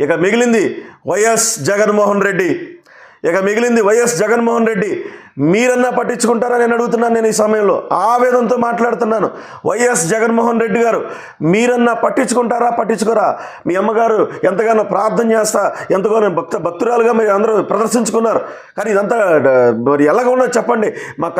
ఇక మిగిలింది వైఎస్ జగన్మోహన్ రెడ్డి. మీరన్నా పట్టించుకుంటారా నేను అడుగుతున్నాను. నేను ఈ సమయంలో ఆవేదనతో మాట్లాడుతున్నాను. వైఎస్ జగన్మోహన్ రెడ్డి గారు, మీరన్నా పట్టించుకోరా? మీ అమ్మగారు ఎంతగానో ప్రార్థన చేస్తా, ఎంతగానో భక్తురాలుగా మీరు అందరూ ప్రదర్శించుకున్నారు. కానీ ఇదంతా మరి ఎలాగ ఉన్నది చెప్పండి? మా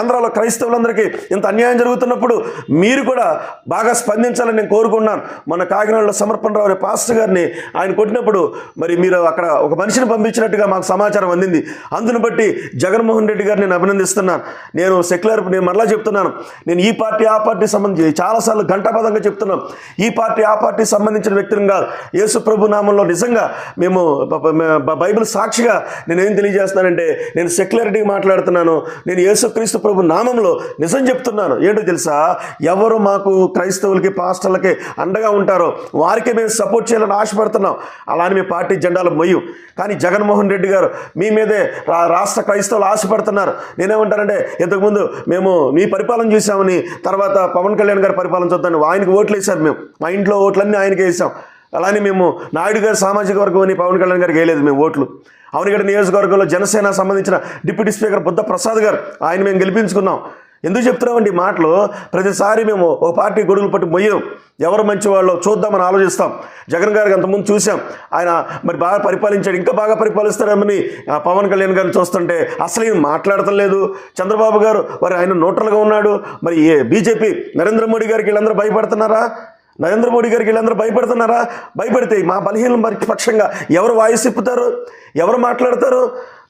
ఆంధ్రాలో క్రైస్తవులందరికీ ఇంత అన్యాయం జరుగుతున్నప్పుడు మీరు కూడా బాగా స్పందించాలని నేను కోరుకున్నాను. మన కాకినాడలో సమర్పణరావు అనే పాస్టర్ గారిని ఆయన కొట్టినప్పుడు మరి మీరు అక్కడ ఒక మనిషిని పంపించినట్టుగా మాకు సమాచారం అందింది. అందును బట్టి జగన్మోహన్ రెడ్డి గారు నేను అభినందిస్తున్నాను. నేను మరలా చెప్తున్నాను, నేను ఈ పార్టీ ఆ పార్టీ సంబంధించి చాలాసార్లు ఘంటాపదంగా చెప్తున్నాను. ఈ పార్టీ ఆ పార్టీ సంబంధించిన వ్యక్తులను కాదు, యేసు ప్రభు నామంలో నిజంగా మేము బైబిల్ సాక్షిగా నేనేం తెలియజేస్తున్నానంటే, నేను సెక్యులారిటీగా మాట్లాడుతున్నాను. నేను యేసుక్రీస్తు ప్రభు నామంలో నిజం చెప్తున్నాను. ఏంటో తెలుసా, ఎవరు మాకు క్రైస్తవులకి పాస్టర్లకి అండగా ఉంటారో వారికి మేము సపోర్ట్ చేయాలని ఆశపడుతున్నాం. అలానే మీ పార్టీ జెండాలు మొయ్యం. కానీ జగన్మోహన్ రెడ్డి గారు మీ మీదే రాష్ట్ర క్రైస్తవులు ఆశపడుతున్నారు. నేనేమంటానంటే, ఇంతకుముందు మేము మీ పరిపాలన చూసామని, తర్వాత పవన్ కళ్యాణ్ గారి పరిపాలన చూద్దామని ఆయనకు ఓట్లు వేశారు. మేము మా ఇంట్లో ఓట్లన్నీ ఆయనకే వేసాం. అలానే మేము నాయుడు గారి సామాజిక వర్గం అని పవన్ కళ్యాణ్ గారికి వేయలేదు మేము ఓట్లు. అవనిగడ్డ నియోజకవర్గంలో జనసేన సంబంధించిన డిప్యూటీ స్పీకర్ బుద్ధ ప్రసాద్ గారు, ఆయన మేము గెలిపించుకున్నాం. ఎందుకు చెప్తున్నామండి ఈ మాటలు? ప్రతిసారి మేము ఒక పార్టీ గొడుగులు పట్టి మొయ్యం. ఎవరు మంచి వాళ్ళు చూద్దామని ఆలోచిస్తాం. జగన్ గారికి అంతకుముందు చూసాం, ఆయన మరి బాగా పరిపాలించాడు, ఇంకా బాగా పరిపాలిస్తారని పవన్ కళ్యాణ్ గారిని చూస్తుంటే అసలు ఏం మాట్లాడటం లేదు. చంద్రబాబు గారు మరి ఆయన న్యూట్రల్గా ఉన్నాడు. మరి బీజేపీ నరేంద్ర మోడీ గారికి వీళ్ళందరూ భయపడుతున్నారా? భయపడితే మా బలహీన పక్షంగా ఎవరు వాయిస్ ఇప్పుతారు? ఎవరు మాట్లాడతారు?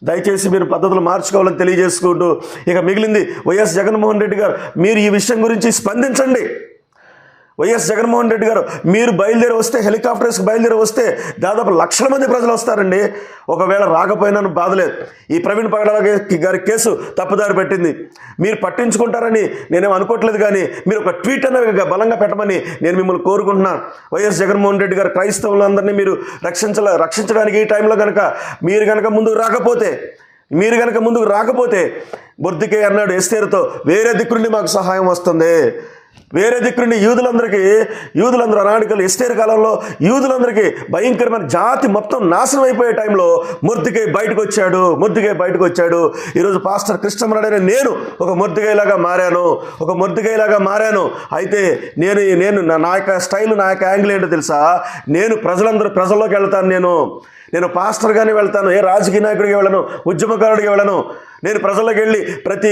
దయచేసి మీరు పద్ధతులు మార్చుకోవాలని తెలియజేసుకుంటూ, ఇక మిగిలింది వైఎస్ జగన్మోహన్ రెడ్డి గారు, మీరు ఈ విషయం గురించి స్పందించండి. వైఎస్ జగన్మోహన్ రెడ్డి గారు, మీరు హెలికాప్టర్స్కి బయలుదేరి వస్తే దాదాపు లక్షల మంది ప్రజలు వస్తారండి. ఒకవేళ రాకపోయినా బాధలేదు. ఈ ప్రవీణ్ పగడాల గారి కేసు తప్పుదారి పెట్టింది. మీరు పట్టించుకుంటారని నేనేం అనుకోవట్లేదు. కానీ మీరు ఒక ట్వీట్ అనేది బలంగా పెట్టమని నేను మిమ్మల్ని కోరుకుంటున్నాను. వైఎస్ జగన్మోహన్ రెడ్డి గారు క్రైస్తవులందరినీ మీరు రక్షించడానికి ఈ టైంలో మీరు కనుక ముందుకు రాకపోతే మొర్దెకై అన్నాడు ఎస్తేరుతో, వేరే దిక్కు నుండి మాకు సహాయం వస్తుంది. వేరే దిక్కు నుండి యూదులందరూ అనాడికలు ఎస్తేరు కాలంలో యూదులందరికీ భయంకరమైన జాతి మొత్తం నాశనం అయిపోయే టైంలో మొర్దెకై బయటకు వచ్చాడు. ఈరోజు పాస్టర్ కృష్ణమరాడైన నేను ఒక మొర్దెకైలాగా మారాను. అయితే నేను నా యొక్క స్టైల్, నా యొక్క యాంగిల్ ఏంటో తెలుసా? నేను ప్రజల్లోకి వెళ్తాను. నేను పాస్టర్గానే వెళ్తాను. ఏ రాజకీయ నాయకుడికి వెళ్ళను, ఉద్యమకారుడికి వెళ్ళను. నేను ప్రజలకు వెళ్ళి ప్రతి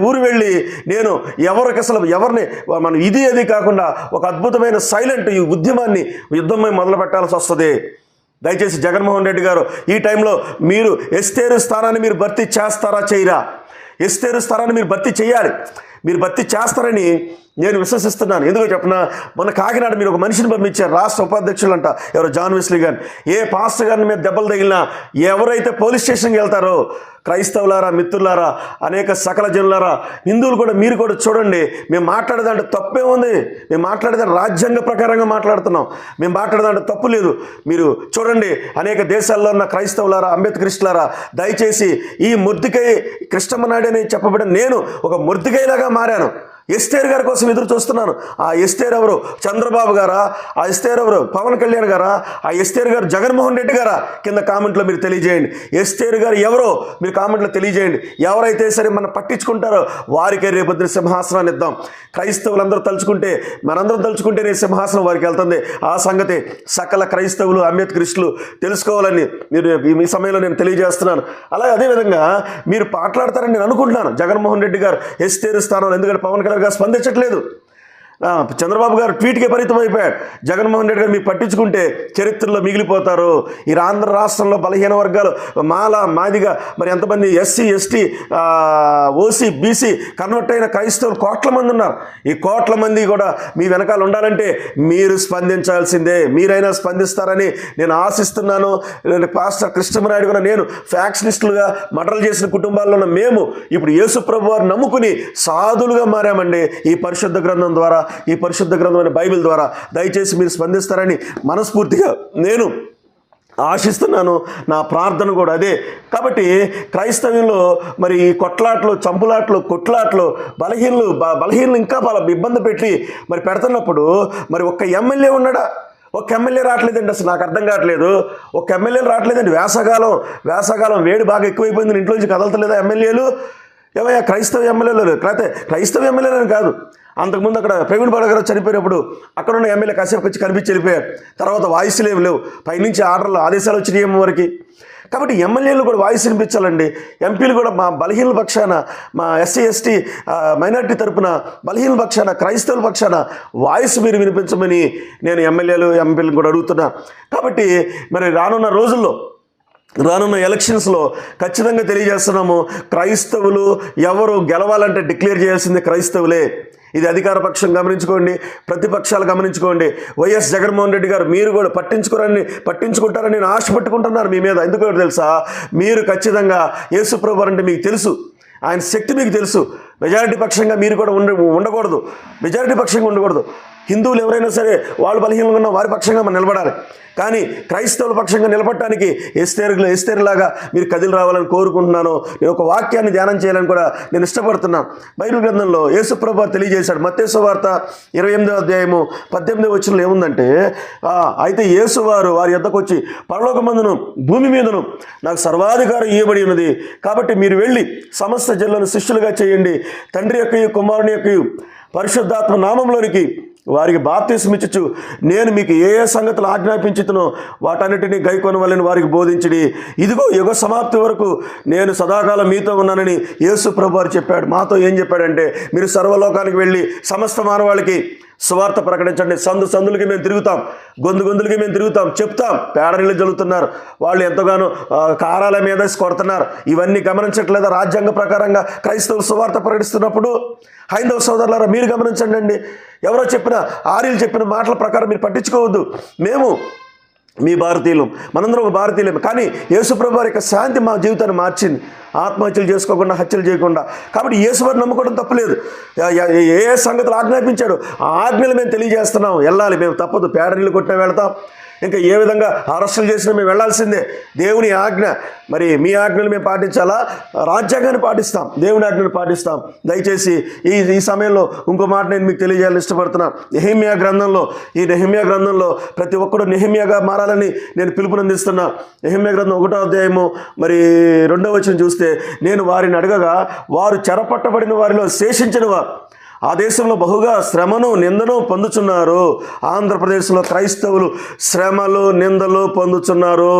ఊరు వెళ్ళి నేను ఎవరిని మనం ఇది కాకుండా ఒక అద్భుతమైన సైలెంట్ ఈ యుద్ధం మొదలు పెట్టాల్సి వస్తుంది. దయచేసి జగన్మోహన్ రెడ్డి గారు, ఈ టైంలో మీరు ఎస్తేరు స్థానాన్ని మీరు భర్తీ చేస్తారా చేయరా? ఎస్తేరు స్థానాన్ని మీరు భర్తీ చేయాలి. మీరు భర్తీ చేస్తారని నేను విశ్వసిస్తున్నాను. ఎందుకో చెప్పనా, మన కాకినాడ మీరు ఒక మనిషిని పంపించారు, రాష్ట్ర ఉపాధ్యక్షులు అంట, ఎవరు జాన్ వెస్లీ గారిని. ఏ పాస్టర్ గారిని మీద దెబ్బలు తగిలినా ఎవరైతే పోలీస్ స్టేషన్కి వెళ్తారో, క్రైస్తవులారా, మిత్రులారా, అనేక సకల జనులారా, హిందువులు కూడా మీరు కూడా చూడండి. మేము మాట్లాడేదంటే తప్పే ఉంది. మేము మాట్లాడేదాన్ని రాజ్యాంగ ప్రకారంగా మాట్లాడుతున్నాం. మేము మాట్లాడేదంటే తప్పు లేదు. మీరు చూడండి, అనేక దేశాల్లో ఉన్న క్రైస్తవులారా, అంబేద్కరిస్టులారా, దయచేసి ఈ మొర్దెకై కృష్ణమనాయుడు అని చెప్పబడిన నేను ఒక మొర్దెకైలాగా మారాను. ఎస్తేరు గారి కోసం ఎదురు చూస్తున్నాను. ఆ ఎస్తేరు ఎవరు? చంద్రబాబు గారా? ఆ ఎస్తేరు ఎవరు? పవన్ కళ్యాణ్ గారా? ఆ ఎస్తేరు గారు జగన్మోహన్ రెడ్డి గారా? కింద కామెంట్లో మీరు తెలియజేయండి. ఎస్తేరు గారు ఎవరో మీరు కామెంట్లో తెలియజేయండి. ఎవరైతే సరే మనం పట్టించుకుంటారో వారికే రేపొద్దున సింహాసనాన్ని ఇద్దాం. క్రైస్తవులందరూ తలుచుకుంటే, మనందరం తలుచుకుంటేనే సింహాసనం వారికి వెళ్తుంది. ఆ సంగతి సకల క్రైస్తవులు, అంబేద్కరిస్టులు తెలుసుకోవాలని మీరు ఈ సమయంలో నేను తెలియజేస్తున్నాను. అలాగే అదేవిధంగా మీరు మాట్లాడతారని నేను అనుకుంటున్నాను. జగన్మోహన్ రెడ్డి గారు ఎస్తేరు స్థానంలో, ఎందుకంటే పవన్ కళ్యాణ్ గారు స్పందించట్లేదు. చంద్రబాబు గారు ట్వీట్కే పరిమితం అయిపోయాడు. జగన్మోహన్ రెడ్డి గారు మీరు పట్టించుకుంటే చరిత్రలో మిగిలిపోతారు. ఈ ఆంధ్ర రాష్ట్రంలో బలహీన వర్గాలు మాదిగా మరి ఎంతమంది SC, ST, OC, BC convert అయిన క్రైస్తవులు కోట్ల మంది ఉన్నారు. ఈ కోట్ల మంది కూడా మీ వెనకాల ఉండాలంటే మీరు స్పందించాల్సిందే. మీరైనా స్పందిస్తారని నేను ఆశిస్తున్నాను. పాస్టర్ కృష్ణమనాయుడు కూడా నేను ఫ్యాక్షనిస్టులుగా మర్డర్లు చేసిన కుటుంబాల్లో ఉన్న మేము ఇప్పుడు యేసు ప్రభు వారు నమ్ముకుని సాధులుగా మారామండి. ఈ పరిశుద్ధ గ్రంథం ద్వారా, ఈ పరిశుద్ధ గ్రంథమైన బైబిల్ ద్వారా దయచేసి మీరు స్పందిస్తారని మనస్ఫూర్తిగా నేను ఆశిస్తున్నాను. నా ప్రార్థన కూడా అదే. కాబట్టి క్రైస్తవ్యంలో మరి ఈ కొట్లాట్లు, చంపులాట్లు, కొట్లాట్లు, బలహీనలు ఇంకా ఇబ్బంది పెట్టి మరి పెడుతున్నప్పుడు మరి ఒక్క ఎమ్మెల్యే ఉన్నాడా? ఒక ఎమ్మెల్యే రావట్లేదండి, అసలు నాకు అర్థం కావట్లేదు. ఒక ఎమ్మెల్యేలు రావట్లేదండి. వేసవకాలం వేడి బాగా ఎక్కువైపోయింది, ఇంట్లోంచి కదలతలేదా ఎమ్మెల్యేలు? ఏమయ్యా క్రైస్తవ ఎమ్మెల్యేలు, లేకపోతే క్రైస్తవ ఎమ్మెల్యేలు కాదు, అంతకుముందు అక్కడ ప్రవీణ్ బాబు గారు చనిపోయినప్పుడు అక్కడ ఉన్న ఎమ్మెల్యే కాసేపు వచ్చి కనిపించి వెళ్ళిపోయారు. తర్వాత వాయిస్లు ఏమి లేవు, పైనుంచి ఆదేశాలు వచ్చినాయి ఏమో వరకు. కాబట్టి ఎమ్మెల్యేలు కూడా వాయిస్ వినిపించాలండి. ఎంపీలు కూడా మా బలహీనల పక్షాన, మా ఎస్సీ ఎస్టీ మైనారిటీ తరపున బలహీనల పక్షాన, క్రైస్తవుల పక్షాన వాయిస్ మీరు వినిపించమని నేను ఎంపీలను కూడా అడుగుతున్నా. కాబట్టి మరి రానున్న ఎలక్షన్స్లో ఖచ్చితంగా తెలియజేస్తున్నాము, క్రైస్తవులు ఎవరు గెలవాలంటే డిక్లేర్ చేయాల్సింది క్రైస్తవులే. ఇది అధికార పక్షం గమనించుకోండి, ప్రతిపక్షాలు గమనించుకోండి. వైఎస్ జగన్మోహన్ రెడ్డి గారు మీరు కూడా పట్టించుకుంటారని నేను ఆశ పెట్టుకుంటున్నాను మీ మీద. ఎందుకో తెలుసా, మీరు ఖచ్చితంగా యేసుప్రభు అంటే మీకు తెలుసు, ఆయన శక్తి మీకు తెలుసు. మెజారిటీ పక్షంగా మీరు కూడా ఉండకూడదు, మెజారిటీ పక్షంగా ఉండకూడదు. హిందువులు ఎవరైనా సరే వాళ్ళు బలహీనంగా ఉన్న వారి పక్షంగా మనం నిలబడాలి. కానీ క్రైస్తవుల పక్షంగా నిలబడటానికి ఎస్తేరులాగా మీరు కదిలి రావాలని కోరుకుంటున్నాను. నేను ఒక వాక్యాన్ని ధ్యానం చేయాలని కూడా నేను ఇష్టపడుతున్నాను. బైబిల్ గ్రంథంలో యేసుప్రభు తెలియజేశాడు. మత్తయి సువార్త 28వ అధ్యాయము 18వ వచనంలో ఏముందంటే, అయితే యేసువారు వారి యొద్దకు వచ్చి, పరలోకమందును భూమి మీదను నాకు సర్వాధికారం ఇవ్వబడి ఉన్నది, కాబట్టి మీరు వెళ్ళి సమస్త జనులను శిష్యులుగా చేయండి, తండ్రి యొక్కయు కుమారుని యొక్కయు పరిశుద్ధాత్మ నామంలోనికి వారికి బాప్తిస్మిచ్చుచు నేను మీకు ఏ సంగతులు ఆజ్ఞాపించుతునో వాటన్నిటినీ గైకొనవలెను వారికి బోధించుడి. ఇదిగో యుగ సమాప్తి వరకు నేను సదాకాలం మీతో ఉన్నానని యేసు ప్రభువారు చెప్పాడు. మాతో ఏం చెప్పాడంటే, మీరు సర్వలోకానికి వెళ్ళి సమస్త మానవాళికి సువార్త ప్రకటించండి. సందులకి మేము తిరుగుతాం, గొంతులకి మేము తిరుగుతాం, చెప్తాం. పేడ నీళ్ళు జల్లుతున్నారు, వాళ్ళు ఎంతగానో కారాల మీద కొడుతున్నారు. ఇవన్నీ గమనించట్లేదా? రాజ్యాంగ ప్రకారంగా క్రైస్తవ సువార్త ప్రకటిస్తున్నప్పుడు హైందవ సోదరులారా మీరు గమనించండి అండి. ఎవరో ఆర్యులు చెప్పిన మాటల ప్రకారం మీరు పట్టించుకోవద్దు. మేము మీ భారతీయులు, మనందరం ఒక భారతీయులమే. కానీ యేసుప్రభు వారి యొక్క శాంతి మా జీవితాన్ని మార్చింది. ఆత్మహత్యలు చేసుకోకుండా, హత్యలు చేయకుండా. కాబట్టి యేసువారిని నమ్ముకోవడం తప్పలేదు. ఏ సంగతులు ఆజ్ఞాపించాడు ఆ ఆజ్ఞలు మేము తెలియజేస్తున్నాం. వెళ్ళాలి, మేము తప్పదు. పేడ నీళ్ళు కొట్టినా వెళ్తాం, ఇంకా ఏ విధంగా అరెస్టులు చేసినా మేము వెళ్లాల్సిందే. దేవుని ఆజ్ఞ, మరి మీ ఆజ్ఞలు మేము పాటించాలా? రాజ్యాంగాన్ని పాటిస్తాం, దేవుని ఆజ్ఞను పాటిస్తాం. దయచేసి ఈ సమయంలో ఇంకో మాట నేను మీకు తెలియజేయాలని ఇష్టపడుతున్నాను. నెహెమ్యా గ్రంథంలో ప్రతి ఒక్కరు నెహెమ్యాగా మారాలని నేను పిలుపునందిస్తున్నా. నెహెమ్యా గ్రంథం 1వ అధ్యాయము మరి 2వ వచనం చూస్తే, నేను వారిని అడగగా వారు చెరపట్టబడిన వారిలో శేషించిన వారు ఆ దేశంలో బహుగా శ్రమను నిందను పొందుచున్నారు. ఆంధ్రప్రదేశ్లో క్రైస్తవులు శ్రమలు నిందలు పొందుచున్నారు.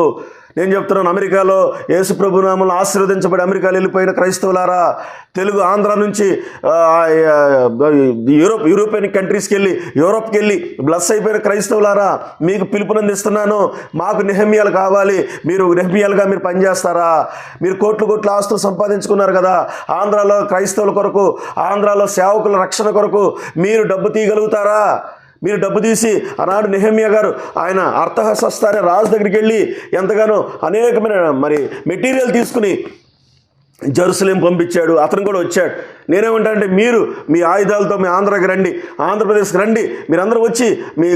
నేను చెప్తున్నాను, అమెరికాలో యేసుప్రభు నామములో ఆశీర్వదించబడి అమెరికాలో వెళ్ళిపోయిన క్రైస్తవులారా, తెలుగు ఆంధ్ర నుంచి యూరోపియన్ కంట్రీస్కి వెళ్ళి యూరోప్కి వెళ్ళి బ్లస్ అయిపోయిన క్రైస్తవులారా, మీకు పిలుపునందిస్తున్నాను. మాకు నెహెమ్యాలు కావాలి. మీరు నెహెమ్యాలుగా మీరు పనిచేస్తారా? మీరు కోట్లు ఆస్తులు సంపాదించుకున్నారు కదా, ఆంధ్రాలో క్రైస్తవుల కొరకు, ఆంధ్రాలో సేవకుల రక్షణ కొరకు మీరు డబ్బు తీయగలుగుతారా? మీరు డబ్బు తీసి, ఆనాడు నెహెమ్యా గారు ఆయన అర్థహస్త అనే రాజు దగ్గరికి వెళ్ళి ఎంతగానో అనేకమైన మరి మెటీరియల్ తీసుకుని జెరూసలేం పంపించాడు. అతను కూడా వచ్చాడు. నేనేమంటానంటే, మీరు మీ ఆయుధాలతో మీ ఆంధ్రాకి రండి, ఆంధ్రప్రదేశ్కి రండి. మీరందరూ వచ్చి మీ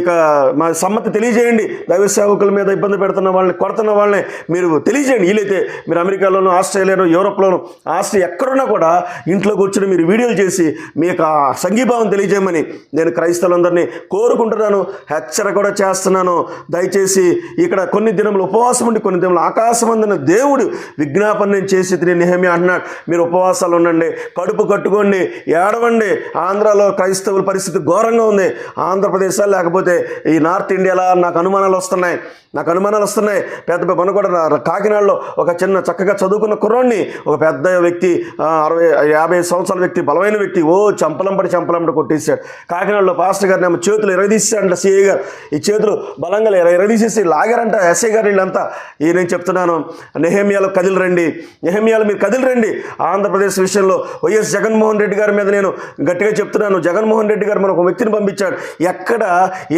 మా సమ్మతి తెలియజేయండి. దైవ సేవకుల మీద ఇబ్బంది పెడుతున్న వాళ్ళని, కొడుతున్న వాళ్ళని మీరు తెలియజేయండి. వీలైతే మీరు అమెరికాలోనూ, ఆస్ట్రేలియాలో, యూరోప్లోనూ, ఆస్ట్రేలియా ఎక్కడున్నా కూడా ఇంట్లో కూర్చొని మీరు వీడియోలు చేసి మీ యొక్క సంఘీభావం తెలియజేయమని నేను క్రైస్తవులందరినీ కోరుకుంటున్నాను, హెచ్చరిక కూడా చేస్తున్నాను. దయచేసి ఇక్కడ కొన్ని దినములు ఉపవాసం ఉండి, కొన్ని దినములు ఆకాశమందున దేవుడు విజ్ఞాపన నేను చేసి నెహెమ్యా అంటున్నాడు, మీరు ఉపవాసాలు ఉండండి, కడుపు కట్టుకోండి, ఏడవండి. ఆంధ్రాలో క్రైస్తవుల పరిస్థితి ఘోరంగా ఉంది. ఆంధ్రప్రదేశ్ లేకపోతే ఈ నార్త్ ఇండియాలో నాకు అనుమానాలు వస్తున్నాయి. పెద్ద మనకొడ కాకినాడలో ఒక చిన్న చక్కగా చదువుకున్న కుర్రాడిని ఒక పెద్ద వ్యక్తి, 60-50 సంవత్సరాల వ్యక్తి, బలమైన వ్యక్తి చంపలంపడి కొట్టేశాడు. కాకినాడలో పాస్టర్ గారిని ఆమె చేతులు ఎరగదీశాడంట సిఐ గారు. ఈ చేతులు బలంగా ఎరగదీసేసి లాగారంట ఎస్ఐ గారు. వీళ్ళంతా నేను చెప్తున్నాను, నెహెమ్యాలో మీరు కదిలి రండి. ఆంధ్రప్రదేశ్ విషయంలో వైఎస్ జగన్మోహన్ రెడ్డి గారి మీద నేను గట్టిగా చెప్తున్నాను. జగన్మోహన్ రెడ్డి గారు మనకు ఒక వ్యక్తిని పంపించాడు. ఎక్కడ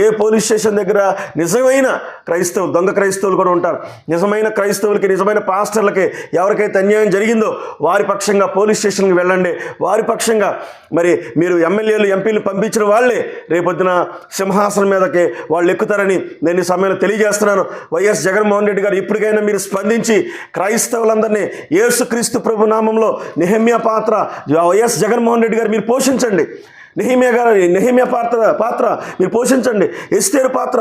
ఏ పోలీస్ స్టేషన్ దగ్గర నిజమైన క్రైస్తవులు, దొంగ క్రైస్తవులు కూడా ఉంటారు. నిజమైన క్రైస్తవులకి, నిజమైన పాస్టర్లకి ఎవరికైతే అన్యాయం జరిగిందో వారి పక్షంగా పోలీస్ స్టేషన్కి వెళ్ళండి. వారి పక్షంగా మరి మీరు ఎమ్మెల్యేలు, ఎంపీలు పంపించిన వాళ్ళే రేపొద్దున సింహాసనం మీదకి వాళ్ళు ఎక్కుతారని నేను ఈ సమయంలో తెలియజేస్తున్నాను. వైఎస్ జగన్మోహన్ రెడ్డి గారు ఇప్పటికైనా మీరు స్పందించి క్రైస్తవులందరినీ యేసుక్రీస్తు ప్రభు నామంలో నెహెమ్యా పాత్ర వైఎస్ జగన్మోహన్ రెడ్డి గారు మీరు పోషించండి. నెహెమ్యా పాత్ర మీరు పోషించండి. ఎస్తేరు పాత్ర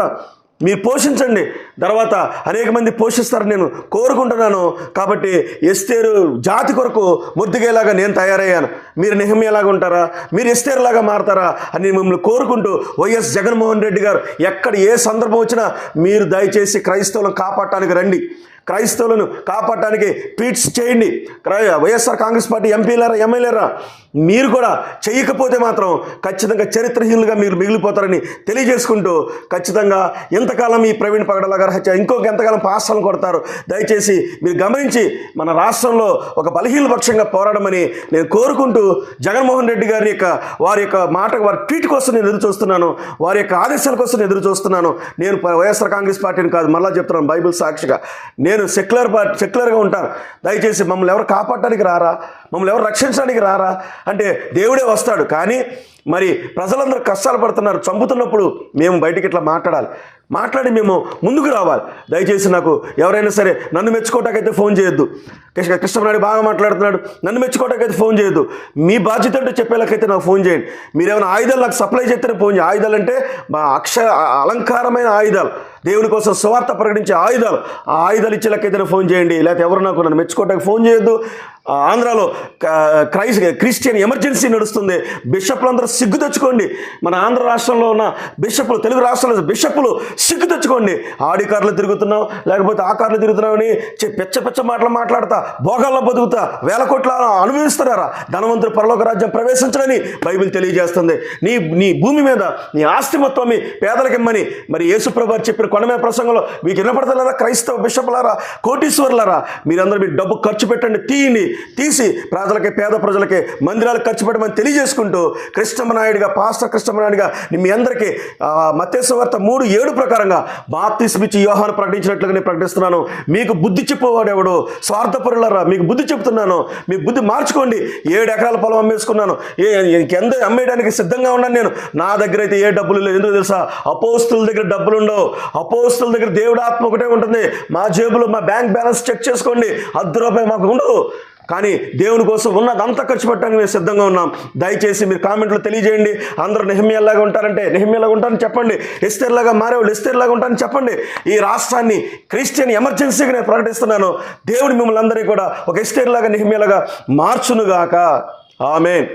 మీరు పోషించండి, తర్వాత అనేక మంది పోషిస్తారని నేను కోరుకుంటున్నాను. కాబట్టి ఎస్తేరు జాతి కొరకు మొర్దెకైలాగా నేను తయారయ్యాను. మీరు నెహెమ్యాలాగా ఉంటారా, మీరు ఎస్తేరులాగా మారతారా అని మిమ్మల్ని కోరుకుంటూ వైఎస్ జగన్మోహన్ రెడ్డి గారు ఎక్కడ ఏ సందర్భం వచ్చినా మీరు దయచేసి క్రైస్తవులను కాపాడటానికి రండి, క్రైస్తవులను కాపాడటానికి ట్వీట్స్ చేయండి. వైఎస్ఆర్ కాంగ్రెస్ పార్టీ ఎంపీలారా, ఎమ్మెల్యేరా, మీరు కూడా చేయకపోతే మాత్రం ఖచ్చితంగా చరిత్రహీనులుగా మీరు మిగిలిపోతారని తెలియజేసుకుంటూ, ఖచ్చితంగా ఎంతకాలం ఈ ప్రవీణ్ పగడాల గారు హత్య, ఇంకొక ఎంతకాలం పాస్టర్లను కొడతారు. దయచేసి మీరు గమనించి మన రాష్ట్రంలో ఒక బలహీన పక్షంగా పోరాడమని నేను కోరుకుంటూ, జగన్మోహన్ రెడ్డి గారి వారి మాట, వారి ట్వీట్ కోసం నేను ఎదురు చూస్తున్నాను, వారి యొక్క ఆదేశాల కోసం నేను ఎదురు చూస్తున్నాను. నేను వైఎస్ఆర్ కాంగ్రెస్ పార్టీని కాదు, మళ్ళీ చెప్తున్నాను బైబిల్ సాక్షిగా, నేను సెక్యులర్గా ఉంటాను. దయచేసి మమ్మల్ని ఎవరు కాపాడటానికి రారా, మమ్మల్ని ఎవరు రక్షించడానికి రారా అంటే దేవుడే వస్తాడు. కానీ మరి ప్రజలందరూ కష్టాలు పడుతున్నారు, చంపుతున్నప్పుడు మేము బయటికి ఇట్లా మాట్లాడి మేము ముందుకు రావాలి. దయచేసి నాకు ఎవరైనా సరే నన్ను మెచ్చుకోవటానికైతే ఫోన్ చేయొద్దు. కృష్ణమనాయుడు బాగా మాట్లాడుతున్నాడు, నన్ను మెచ్చుకోవటానికైతే ఫోన్ చేయొద్దు. మీ బాధ్యత అంటే చెప్పేలాకైతే నాకు ఫోన్ చేయండి. మీరేమైనా ఆయుధాలు నాకు సప్లై చేస్తేనే ఫోన్ చేయండి. ఆయుధాలు అంటే మా అలంకారమైన ఆయుధాలు, దేవుని కోసం సువార్త ప్రకటించే ఆయుధాలు, ఆ ఆయుధాలు ఇచ్చేలాకైతే ఫోన్ చేయండి. లేకపోతే ఎవరు నాకు నన్ను మెచ్చుకోవటానికి ఫోన్ చేయొద్దు. ఆంధ్రాలో క్రిస్టియన్ ఎమర్జెన్సీ నడుస్తుంది. బిషప్లందరూ సిగ్గు తెచ్చుకోండి. మన ఆంధ్ర రాష్ట్రంలో ఉన్న బిషప్లు, తెలుగు రాష్ట్రంలో బిషప్లు సిగ్గు తెచ్చుకోండి. ఆడి కార్లు తిరుగుతున్నావు, లేకపోతే ఆ కార్లు తిరుగుతున్నావు అని పెచ్చ మాటలు మాట్లాడతా భోగాల్లో బతుకుతా వేల కోట్ల అనుభవిస్తున్నారా? ధనవంతుడు పరలోక రాజ్యం ప్రవేశించడని బైబిల్ తెలియజేస్తుంది. నీ భూమి మీద నీ ఆస్తి మొత్తం మీ పేదలకు ఇమ్మని మరి యేసుప్రభు చెప్పిన కొండమే ప్రసంగంలో మీకు వినపడతలారా? క్రైస్తవ బిషప్లారా, కోటీశ్వరులారా, మీరందరూ మీరు డబ్బు ఖర్చు పెట్టండి, తీసి ప్రజలకి, పేద ప్రజలకి మందిరాలకు ఖర్చు పెట్టమని తెలియజేసుకుంటూ, కృష్ణమనాయుడిగా, పాస్టర్ కృష్ణమనాయుడిగా మీ అందరికీ మత్తయి సువార్త 3:7 ప్రకారంగా బాప్తిస్మిచ్చి యోహాను ప్రకటించినట్లుగా నేను ప్రకటిస్తున్నాను. మీకు బుద్ధి చెప్పేవాడెవడు? స్వార్థపరులారా, మీకు బుద్ధి చెప్తున్నాను, మీ బుద్ధి మార్చుకోండి. 7 ఎకరాల పొలం అమ్మేసుకున్నాను, ఎంత అమ్మేయడానికి సిద్ధంగా ఉన్నాను నేను. నా దగ్గర అయితే ఏ డబ్బులు లేదు. ఎందుకు తెలుసా? అపోస్తుల దగ్గర డబ్బులు ఉండవు. అపోస్తుల దగ్గర దేవుడు ఆత్మ ఒకటే ఉంటుంది. మా జేబులో మా బ్యాంక్ బ్యాలెన్స్ చెక్ చేసుకోండి, ₹10 మాకు ఉండవు. కానీ దేవుని కోసం ఉన్నదంతా ఖర్చు పెట్టడానికి మేము సిద్ధంగా ఉన్నాం. దయచేసి మీరు కామెంట్లో తెలియజేయండి. అందరూ నెహెమ్యాలాగా ఉంటారంటే నెహెమ్యాలాగా ఉంటారని చెప్పండి, ఎస్తేర్లాగా మారేవాళ్ళు ఎస్తేర్లాగా ఉంటారని చెప్పండి. ఈ రాష్ట్రాన్ని క్రిస్టియన్ ఎమర్జెన్సీగా నేను ప్రకటిస్తున్నాను. దేవుడు మిమ్మల్ని అందరినీ కూడా ఒక ఎస్తేర్లాగా, నెహెమ్యాలాగా మార్చునుగాక. ఆమేన్.